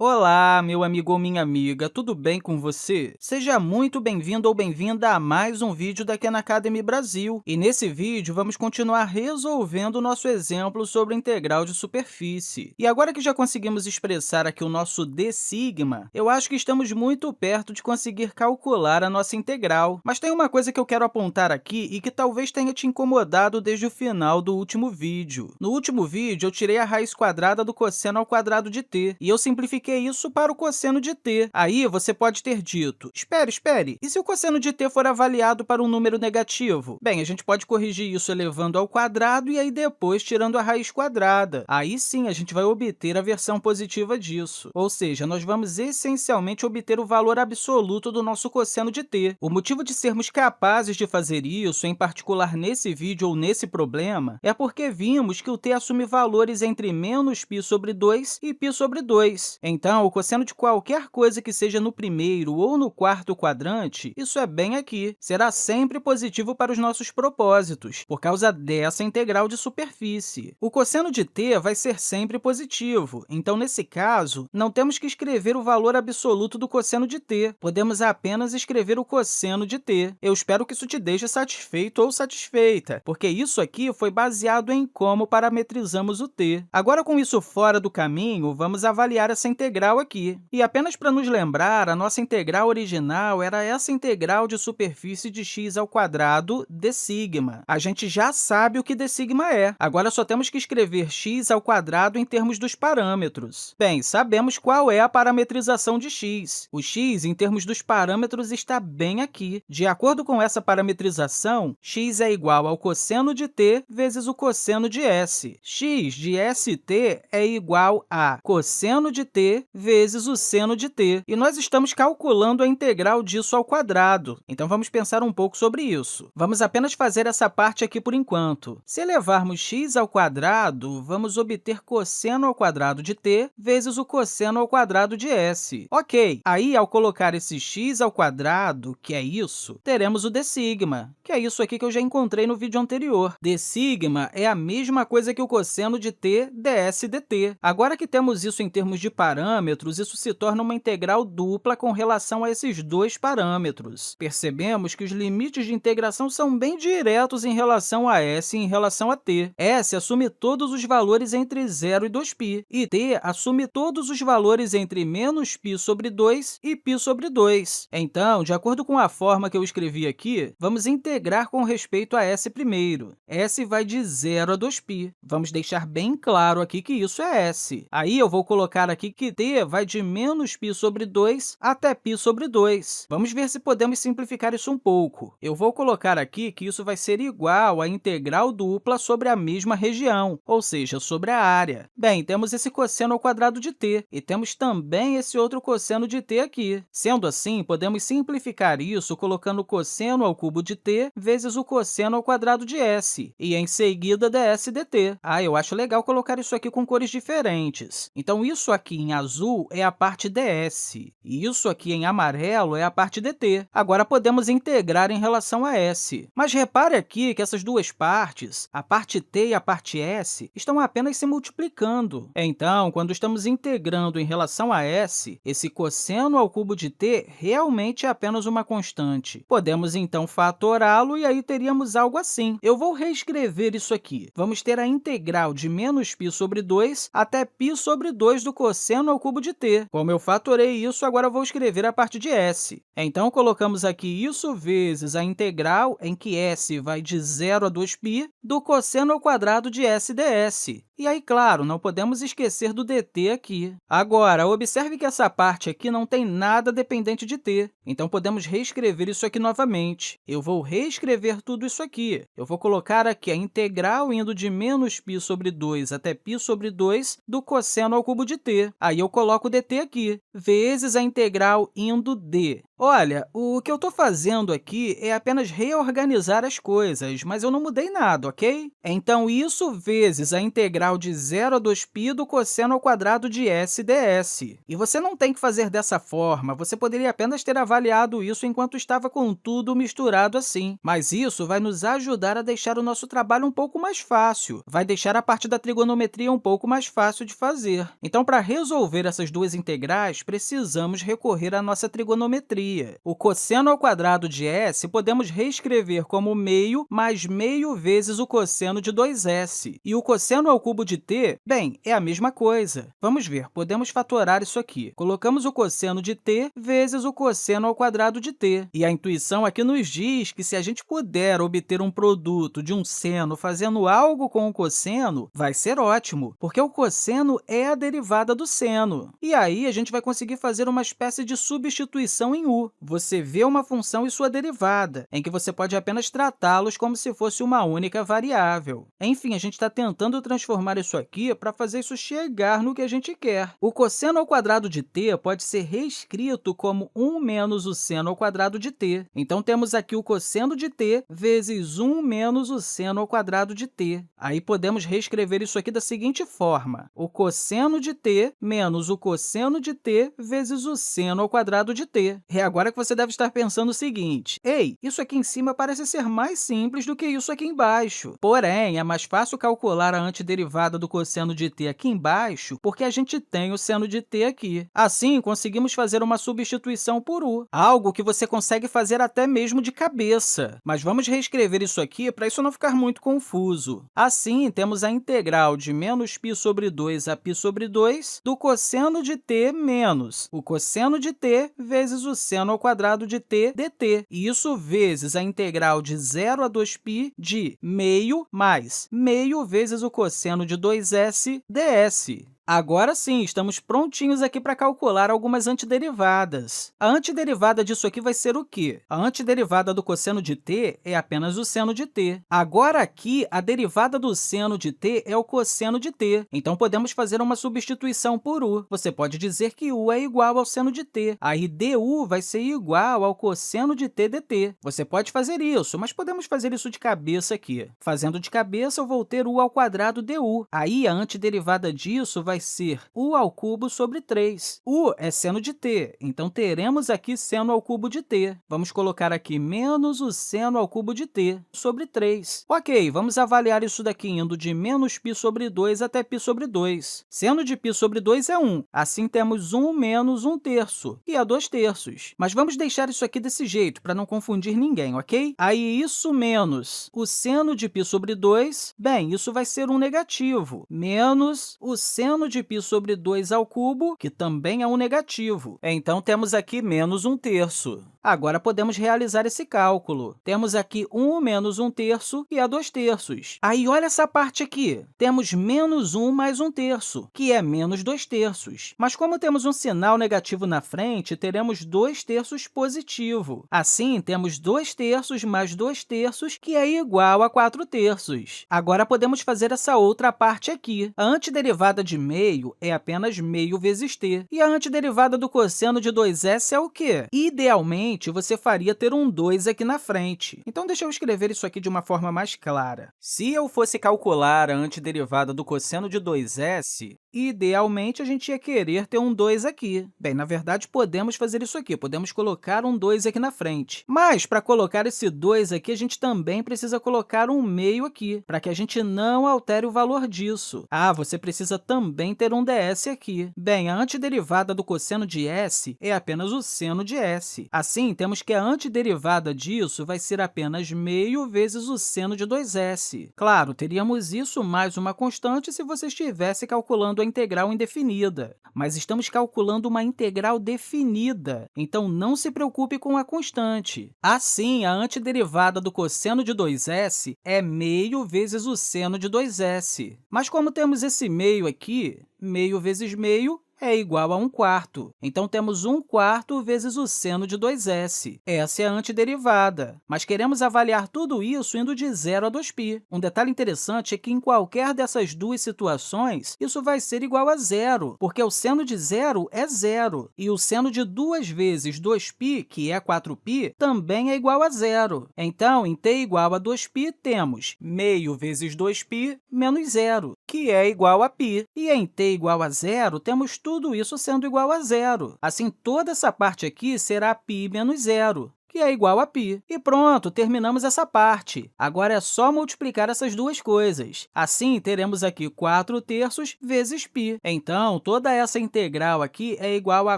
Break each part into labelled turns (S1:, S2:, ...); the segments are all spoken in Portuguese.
S1: Olá, meu amigo ou minha amiga, tudo bem com você? Seja muito bem-vindo ou bem-vinda a mais um vídeo da Khan Academy Brasil. E nesse vídeo, vamos continuar resolvendo o nosso exemplo sobre integral de superfície. E agora que já conseguimos expressar aqui o nosso d sigma, eu acho que estamos muito perto de conseguir calcular a nossa integral. Mas tem uma coisa que eu quero apontar aqui e que talvez tenha te incomodado desde o final do último vídeo. No último vídeo, eu tirei a raiz quadrada do cosseno ao quadrado de t, e eu simplifiquei isso para o cosseno de t. Aí, você pode ter dito, espere, e se o cosseno de t for avaliado para um número negativo? Bem, a gente pode corrigir isso elevando ao quadrado e aí depois tirando a raiz quadrada. Aí sim, a gente vai obter a versão positiva disso. Ou seja, nós vamos essencialmente obter o valor absoluto do nosso cosseno de t. O motivo de sermos capazes de fazer isso, em particular nesse vídeo ou nesse problema, é porque vimos que o t assume valores entre menos π sobre 2 e π sobre 2. Então, o cosseno de qualquer coisa que seja no primeiro ou no quarto quadrante, isso é bem aqui, será sempre positivo para os nossos propósitos, por causa dessa integral de superfície. O cosseno de t vai ser sempre positivo, então, nesse caso, não temos que escrever o valor absoluto do cosseno de t, podemos apenas escrever o cosseno de t. Eu espero que isso te deixe satisfeito ou satisfeita, porque isso aqui foi baseado em como parametrizamos o t. Agora, com isso fora do caminho, vamos avaliar essa integral aqui. E apenas para nos lembrar, a nossa integral original era essa integral de superfície de x ao quadrado d sigma. A gente já sabe o que d sigma é. Agora, só temos que escrever x ao quadrado em termos dos parâmetros. Bem, sabemos qual é a parametrização de x. O x, em termos dos parâmetros, está bem aqui. De acordo com essa parametrização, x é igual ao cosseno de t vezes o cosseno de s. X de st é igual a cosseno de t vezes o seno de t. E nós estamos calculando a integral disso ao quadrado. Então, vamos pensar um pouco sobre isso. Vamos apenas fazer essa parte aqui por enquanto. Se elevarmos x ao quadrado, vamos obter cosseno ao quadrado de t vezes o cosseno ao quadrado de s. Ok, aí, ao colocar esse x ao quadrado, que é isso, teremos o d sigma, que é isso aqui que eu já encontrei no vídeo anterior. D sigma é a mesma coisa que o cosseno de t ds dt. Agora que temos isso em termos de parâmetros, isso se torna uma integral dupla com relação a esses dois parâmetros. Percebemos que os limites de integração são bem diretos em relação a s e em relação a t. S assume todos os valores entre 0 e 2π, e t assume todos os valores entre menos π sobre 2 e π sobre 2. Então, de acordo com a forma que eu escrevi aqui, vamos integrar com respeito a s primeiro. S vai de 0 a 2π. Vamos deixar bem claro aqui que isso é s. Aí, eu vou colocar aqui que t vai de menos π sobre 2 até π sobre 2. Vamos ver se podemos simplificar isso um pouco. Eu vou colocar aqui que isso vai ser igual à integral dupla sobre a mesma região, ou seja, sobre a área. Bem, temos esse cosseno ao quadrado de t, e temos também esse outro cosseno de t aqui. Sendo assim, podemos simplificar isso colocando o cosseno ao cubo de t vezes o cosseno ao quadrado de s, e, em seguida, ds dt. Eu acho legal colocar isso aqui com cores diferentes. Então, isso aqui em azul é a parte ds, e isso aqui em amarelo é a parte dt. Agora, podemos integrar em relação a s. Mas repare aqui que essas duas partes, a parte t e a parte s, estão apenas se multiplicando. Então, quando estamos integrando em relação a s, esse cosseno ao cubo de t realmente é apenas uma constante. Podemos, então, fatorá-lo e aí teríamos algo assim. Eu vou reescrever isso aqui. Vamos ter a integral de menos π sobre 2 até π sobre 2 do cosseno ao cubo de t. Como eu fatorei isso, agora eu vou escrever a parte de s. Então, colocamos aqui isso vezes a integral em que s vai de 0 a 2π do cosseno ao quadrado de s ds. E aí, claro, não podemos esquecer do dt aqui. Agora, observe que essa parte aqui não tem nada dependente de t, então podemos reescrever isso aqui novamente. Eu vou reescrever tudo isso aqui. Eu vou colocar aqui a integral indo de menos π sobre 2 até π sobre 2 do cosseno ao cubo de t. Aí eu coloco o dt aqui, vezes a integral indo de. Olha, o que eu estou fazendo aqui é apenas reorganizar as coisas, mas eu não mudei nada, ok? Então, isso vezes a integral de 0 a 2π do cosseno ao quadrado de s ds. E você não tem que fazer dessa forma, você poderia apenas ter avaliado isso enquanto estava com tudo misturado assim. Mas isso vai nos ajudar a deixar o nosso trabalho um pouco mais fácil, vai deixar a parte da trigonometria um pouco mais fácil de fazer. Então, para resolver resolver essas duas integrais, precisamos recorrer à nossa trigonometria. O cosseno ao quadrado de s podemos reescrever como meio mais meio vezes o cosseno de 2s. E o cosseno ao cubo de t, bem, é a mesma coisa. Vamos ver, podemos fatorar isso aqui. Colocamos o cosseno de t vezes o cosseno ao quadrado de t. E a intuição aqui nos diz que se a gente puder obter um produto de um seno fazendo algo com o cosseno, vai ser ótimo, porque o cosseno é a derivada do seno. E aí, a gente vai conseguir fazer uma espécie de substituição em u. Você vê uma função e sua derivada, em que você pode apenas tratá-los como se fosse uma única variável. Enfim, a gente está tentando transformar isso aqui para fazer isso chegar no que a gente quer. O cosseno ao quadrado de t pode ser reescrito como 1 menos o seno ao quadrado de t. Então, temos aqui o cosseno de t vezes 1 menos o seno ao quadrado de t. Aí, podemos reescrever isso aqui da seguinte forma: o cosseno de t menos o cosseno de t vezes o seno ao quadrado de t. É agora que você deve estar pensando o seguinte: ei, isso aqui em cima parece ser mais simples do que isso aqui embaixo. Porém, é mais fácil calcular a antiderivada do cosseno de t aqui embaixo, porque a gente tem o seno de t aqui. Assim, conseguimos fazer uma substituição por u, algo que você consegue fazer até mesmo de cabeça. Mas vamos reescrever isso aqui para isso não ficar muito confuso. Assim, temos a integral de menos π sobre 2 a π sobre 2 do cosseno de t menos o cosseno de t vezes o seno ao quadrado de t dt. E isso vezes a integral de 0 a 2π de meio mais meio vezes o cosseno de 2s ds. Agora sim, estamos prontinhos aqui para calcular algumas antiderivadas. A antiderivada disso aqui vai ser o quê? A antiderivada do cosseno de t é apenas o seno de t. Agora, aqui, a derivada do seno de t é o cosseno de t. Então, podemos fazer uma substituição por u. Você pode dizer que u é igual ao seno de t. Aí, du vai ser igual ao cosseno de t dt. Você pode fazer isso, mas podemos fazer isso de cabeça aqui. Fazendo de cabeça, eu vou ter u ao quadrado du. Aí, a antiderivada disso vai ser u ao cubo sobre 3. U é seno de t, então teremos aqui seno ao cubo de t. Vamos colocar aqui menos o seno ao cubo de t sobre 3. Ok, vamos avaliar isso daqui indo de menos π sobre 2 até π sobre 2. Seno de π sobre 2 é 1, assim temos 1 menos 1 terço, que é 2 terços. Mas vamos deixar isso aqui desse jeito, para não confundir ninguém, ok? Aí, isso menos o seno de π sobre 2, bem, isso vai ser um negativo, menos o seno de π sobre 2 ao cubo, que também é um negativo. Então, temos aqui menos 1 terço. Agora, podemos realizar esse cálculo. Temos aqui 1 menos 1 terço, que é 2 terços. Aí, olha essa parte aqui. Temos menos 1 mais 1 terço, que é menos 2 terços. Mas, como temos um sinal negativo na frente, teremos 2 terços positivo. Assim, temos 2 terços mais 2 terços, que é igual a 4 terços. Agora, podemos fazer essa outra parte aqui. A antiderivada de meio é apenas meio vezes t. E a antiderivada do cosseno de 2s é o quê? Idealmente, você faria ter um 2 aqui na frente. Então, deixa eu escrever isso aqui de uma forma mais clara. Se eu fosse calcular a antiderivada do cosseno de 2s, idealmente, a gente ia querer ter um 2 aqui. Bem, na verdade, podemos fazer isso aqui. Podemos colocar um 2 aqui na frente. Mas, para colocar esse 2 aqui, a gente também precisa colocar um meio aqui, para que a gente não altere o valor disso. Ah, você precisa também ter um ds aqui. Bem, a antiderivada do cosseno de s é apenas o seno de s. Assim, temos que a antiderivada disso vai ser apenas meio vezes o seno de 2s. Claro, teríamos isso mais uma constante se você estivesse calculando a integral indefinida. Mas estamos calculando uma integral definida, então não se preocupe com a constante. Assim, a antiderivada do cosseno de 2s é meio vezes o seno de 2s. Mas como temos esse meio aqui, meio vezes meio é igual a 1 quarto. Então, temos 1 quarto vezes o seno de 2s. Essa é a antiderivada. Mas queremos avaliar tudo isso indo de 0 a 2π. Um detalhe interessante é que, em qualquer dessas duas situações, isso vai ser igual a zero, porque o seno de zero é zero. E o seno de 2 vezes 2π, que é 4π, também é igual a zero. Então, em t igual a 2π, temos meio vezes 2π menos zero, que é igual a π. E em t igual a zero, temos tudo isso sendo igual a zero. Assim, toda essa parte aqui será π menos zero, que é igual a π. E pronto, terminamos essa parte. Agora é só multiplicar essas duas coisas. Assim, teremos aqui 4/3 vezes π. Então, toda essa integral aqui é igual a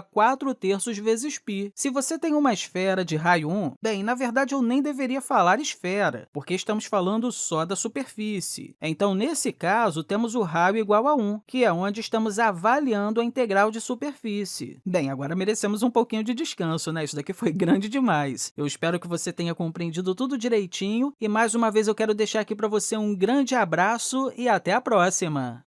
S1: 4/3 vezes π. Se você tem uma esfera de raio 1, bem, na verdade, eu nem deveria falar esfera, porque estamos falando só da superfície. Então, nesse caso, temos o raio igual a 1, que é onde estamos avaliando a integral de superfície. Bem, agora merecemos um pouquinho de descanso, né? Isso daqui foi grande demais. Eu espero que você tenha compreendido tudo direitinho e, mais uma vez, eu quero deixar aqui para você um grande abraço e até a próxima!